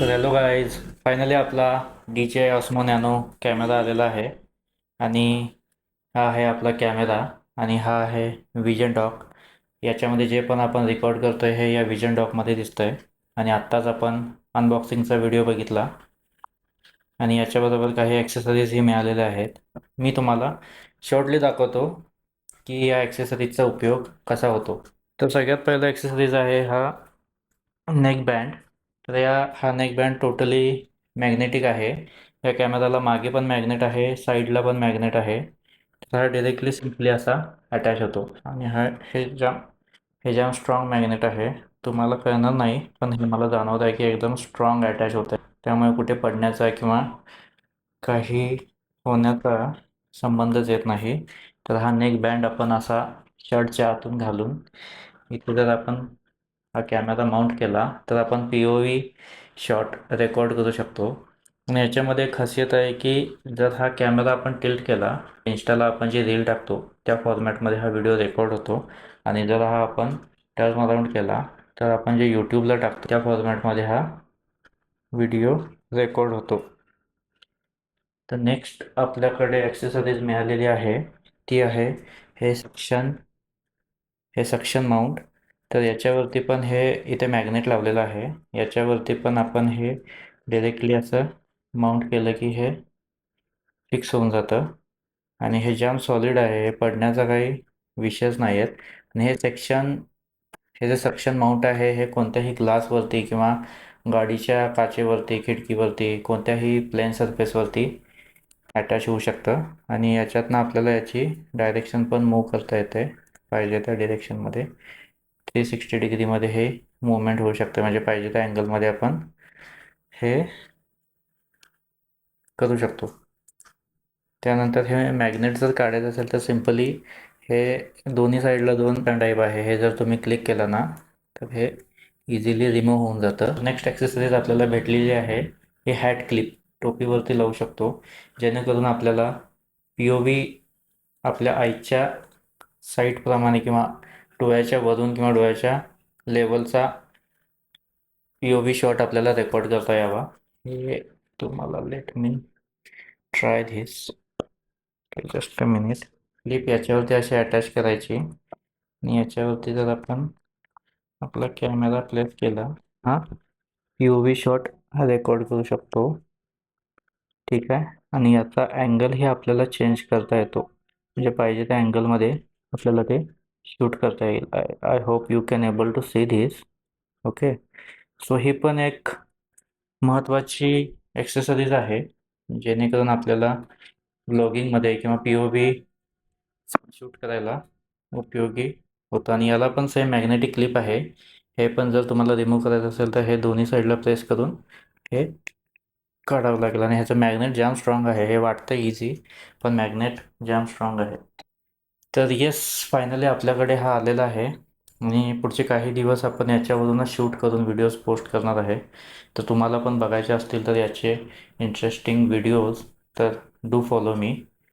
तर hello guys, finally आपला DJI Osmo nano camera आलेला आहे. आणि हा आहे आपला कॅमेरा. आणि हा आहे विजन डॉक. याच्यामध्ये जे पण आपण रेकॉर्ड करतो आहे हे या विजन डॉकमध्ये दिसतं आहे. आणि आत्ताच आपण अनबॉक्सिंगचा व्हिडिओ बघितला. आणि याच्याबरोबर काही ॲक्सेसरीजही मिळालेल्या आहेत. मी तुम्हाला शॉर्टली दाखवतो की या ॲक्सेसरीजचा उपयोग कसा होतो. तर सगळ्यात पहिला ॲक्सेसरीज आहे हा नेक बँड. तर हा नेक बँड टोटली मॅग्नेटिक आहे. या कॅमेराला मागे पण मॅग्नेट आहे, साईडला पण मॅग्नेट आहे. तर हा डायरेक्टली सिम्पली असा अटॅच होतो. आणि हे जाम स्ट्रॉंग मॅग्नेट आहे. तुम्हाला कळणार नाही, पण हे मला जाणवत आहे की एकदम स्ट्रॉंग अटॅच होतं आहे. त्यामुळे कुठे पडण्याचा किंवा काही होण्याचा संबंधच येत नाही. तर हा नेक बँड आपण असा शर्टच्या आतून घालून इथे जर आपण हा कॅमेरा माउंट केला तर आपण POV शॉट रेकॉर्ड करू शकतो. आणि याच्यामध्ये एक खासियत आहे की जर हा कॅमेरा आपण टिल्ट केला, इंस्टाला आपण जे रील टाकतो त्या फॉर्मॅटमध्ये हा व्हिडिओ रेकॉर्ड होतो. आणि जर हा आपण टर्न अराउंड केला तर आपण जे यूट्यूबला टाकतो त्या फॉर्मॅटमध्ये हा व्हिडिओ रेकॉर्ड होतो. तर नेक्स्ट आपल्याकडे ॲक्सेसरीज मिळालेली आहे ती आहे हे सक्शन माउंट. तर याच्यावरती पण हे इथे मॅग्नेट लावलेलं आहे. याच्यावरती पण आपण हे डायरेक्टली असं माउंट केलं की हे फिक्स होऊन जातं. आणि हे जाम सॉलिड आहे, हे पडण्याचा काही विषयच नाही आहेत. आणि हे जे सक्शन माउंट आहे हे कोणत्याही ग्लासवरती किंवा गाडीच्या काचेवरती, खिडकीवरती, कोणत्याही प्लेन सरफेसवरती अटॅच होऊ शकतं. आणि याच्यातनं आपल्याला याची डायरेक्शन पण मूव करता येते पाहिजे त्या डिरेक्शनमध्ये. 360 डिग्रीमध्ये हे मुवमेंट होऊ शकते, म्हणजे पाहिजे त्या अँगलमध्ये आपण हे करू शकतो. त्यानंतर हे मॅग्नेट जर काढायचं असेल तर सिम्पली हे दोन्ही साईडला दोन टाईप आहे. हे जर तुम्ही क्लिक केलं ना तर हे इझिली रिमूव्ह होऊन जातं. नेक्स्ट ॲक्सेसरीज आपल्याला भेटलेली आहे हे हॅट क्लिप. टोपीवरती लावू शकतो, जेणेकरून आपल्याला POV आपल्या आईच्या साईटप्रमाणे किंवा डोळ्याच्या वरून किंवा डोळ्याच्या लेवलचा POV शॉट आपल्याला रेकॉर्ड करता यावा. हे तुम्हाला let me try this. Just a minute. Clip याच्यावरती अशी अटॅच करायची आणि याच्यावरती जर आपण आपला कॅमेरा प्लेस केला, हा POV शॉट हा रेकॉर्ड करू शकतो. ठीक आहे. आणि याचा अँगलही आपल्याला चेंज करता येतो, म्हणजे पाहिजे त्या अँगलमध्ये आपल्याला ते शूट करता येईल. I hope you can able to see this. Okay. So ही पण एक महत्त्वाची ॲक्सेसरीज आहे, जेणेकरून आपल्याला ब्लॉगिंगमध्ये किंवा POV शूट करायला उपयोगी होतं. आणि याला पण सेम मॅग्नेटिक क्लिप आहे. हे पण जर तुम्हाला रिमूव्ह करायचं असेल तर हे दोन्ही साईडला प्रेस करून हे काढावं लागेल. आणि ह्याचं मॅग्नेट जाम स्ट्रॉंग आहे. हे वाटतं इझी, पण मॅग्नेट जाम स्ट्रॉंग आहे. तर येस, फायनली आपल्याकडे हा आलेला आहे. आणि पुढचे काही दिवस आपण याच्यावरूनच शूट करून व्हिडिओज पोस्ट करणार आहे. तर तुम्हाला पण बघायचे असतील तर याचे इंटरेस्टिंग व्हिडिओज, तर डू फॉलो मी.